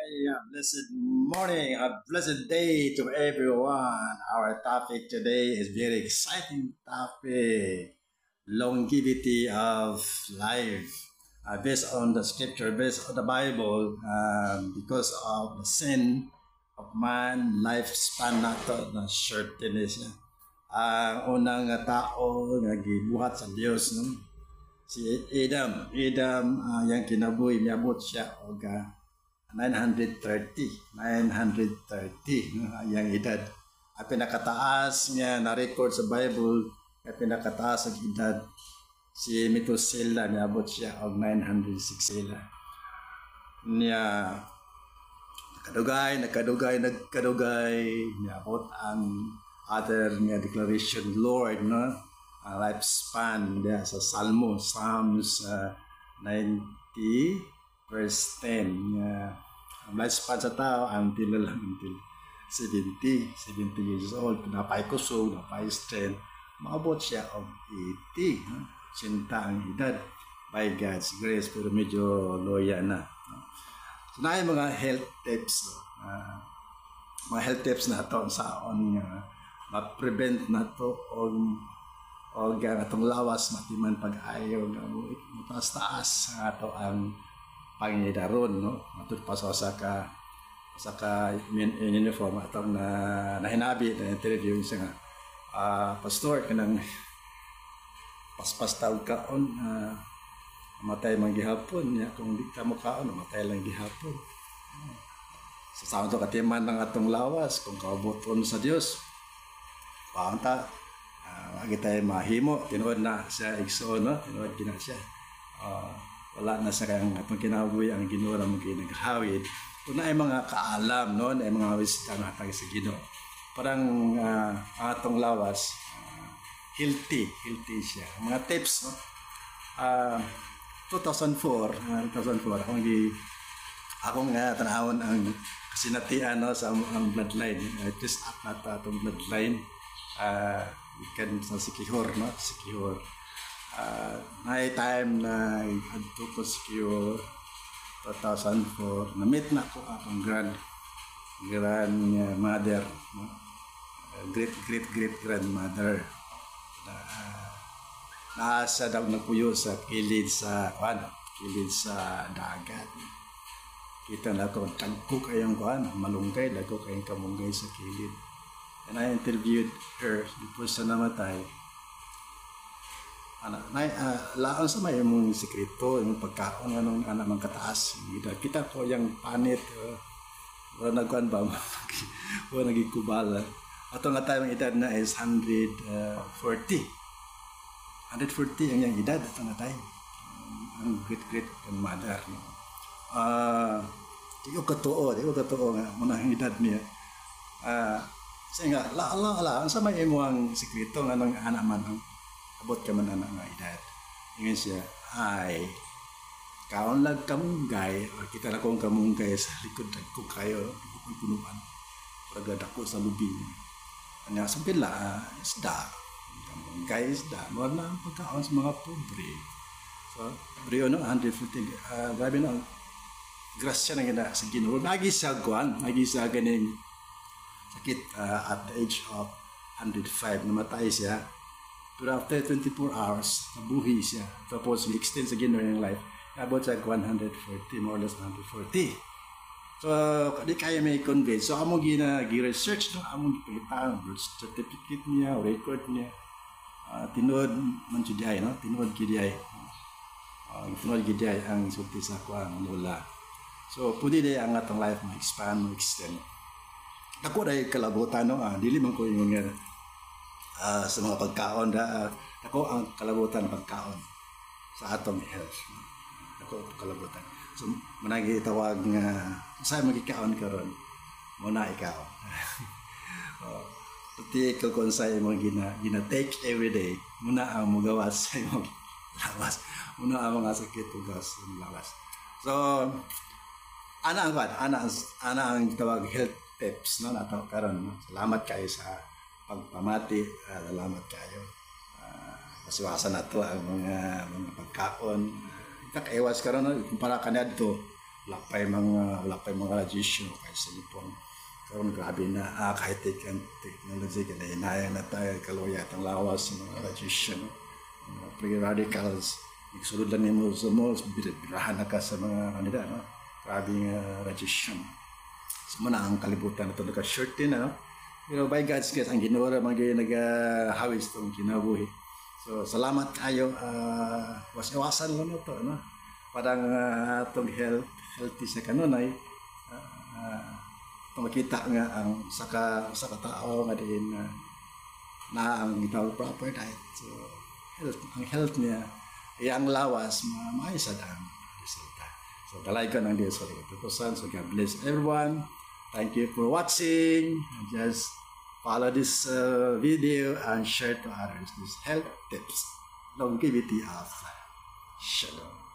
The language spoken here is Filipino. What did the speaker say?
Blessed morning, a blessed day to everyone. Our topic today is very exciting topic, longevity of life. Based on the scripture, based on the Bible, because of the sin of man, lifespan nato na shortness niya. Ang unang tao nga gibuhat sa Dios, no? Si Adam, yang kinabuhi miabot siya og 930 yang edad. Ang pinakataas niya na-record sa Bible, ang pinakataas ang edad si Methuselah, miabot siya og 906 sila. Niya nagkadugay, miabot ang other niya declaration, Lord, no? Lifespan dia sa Psalms 90 verse 10. Ang lifespan sa tao until 70 years old. Napay kusog, napay strength, maabot siya og 80. Sinta ang edad by God's grace, pero medyo loya na. So na yung mga health tips, mga health tips na ito sa ma-prevent na ito o atong lawas matiman pag-ayaw nga mataas-taas ato ang pangidaron, no? Matod pa sa ka uniform atong nahinabi na interview siya nga pastor kanang paspas tawag kaon matay man gihapon niya, kung di ka mo kaon matay lang gihapon. Sa sound to katiman ng atong lawas kung kauboton sa Dios paanta. Wagi tayo mahimo, tinuod na siya igsoon, no? Tinuod gina siya. Wala na sa kayang atong kinabuhi ang Ginoo ra mo ginaghawid. Kung na ay mga kaalam, no? Na ay mga wisdom natag sa Ginoo. Parang atong lawas, healthy siya. Mga tips, no? 2004 akong tanawon ang kasinatian, no, sa ang bloodline. Just up na atong bloodline. Ikan sa Sikihor, no? Sikihor. May time na adto ko Sikihor 2004. Na-meet na ko akong grandmother, no? Great grandmother. Nasa daw nagpuyo sa kilid sa dagat. Kita na ko tagko kayang malunggay, dago kayang kamunggay sa kilid. And I interviewed her before sa namatay. Laon sa may mong sekreto, yung pagkaon nga nung anak ng kataas. Kita ko yung panit. Wala nagkuhan ba? Wala nagikubala. Ato nga tayo ang edad na is 140. 140 ang yung edad. Ato nga tayo. Ang great grandmother. Di ko katuo nga. Muna ang edad niya. Kasi nga, ang sa may imo ang sekreto nga ng anak man, abot ka man anak nga edad. Ingan siya, kaon lang kamunggay, o kita na kong kamunggay sa likod ko kayo, ikong punuan, pagad ako sa lubing. Kanya, sampila, isda, kamunggay, isda, mga na ang pagkaon sa mga pobre. So, brio no, 150, grabe na, grasya na gina sa Ginoo. Nagi sa ganing, sakit at the age of 105, namatay siya. Pero after 24 hours, nabuhi siya. Tapos, extend sa Ginoo yung life. About sa 140, more or less 140. So, di kaya may convince. So, among gi-research, no? Among gipalitan, birth certificate niya, record niya. Tinood man siya, no? Tinood gidiay ang sulti sa kuang lola. So, pwede di ang atong life ma-expand, ma-extend. Ako dahil kalabutan, no? Dili man ko yung sa mga pagkaon. Ako ang kalabutan ng pagkaon sa atong health. Ako kalabutan. So, managi tawag nga, saan magkikaon ka ron? Muna ikaw. Pati ikaw kung sa'yo mo gina-take everyday, muna ang magawas sa imong lawas. Muna ang mga sakit ugas sa lawas. So, ana ang tawag health tips, no, nato karon, no? Salamat kayo sa pagpamati, salamat kayo. Masiwasan nato ang mga pagkaon. Kakaiwas karon, no, kumpara kanadto wala pa yung mga radiation kay cellphone. Karon grabe na high-tech ang technology kaya inayang na tayo kaluya at ang lawas ng mga radiation, mga free radicals. Nagsulod lang mo sa malls, birahan na ka sa mga kanila, no? Grabe nga radiation. So muna ang kalibutan na ito naka-short din, no? Pero by God's grace, ang ginawa mga nag-hawis itong kinabuhi. So salamat kayo, was-iwasan mo na ito, no? Parang itong healthy sa kanunay, makita nga ang saka tao nga din na ang gitawag proper diet. So ang health niya ang lawas maayos ang resulta. So dalay ko ng Diyos sa katutusan. So God bless everyone. Thank you for watching. Just follow this video and share to others these health tips, longevity of Shalom.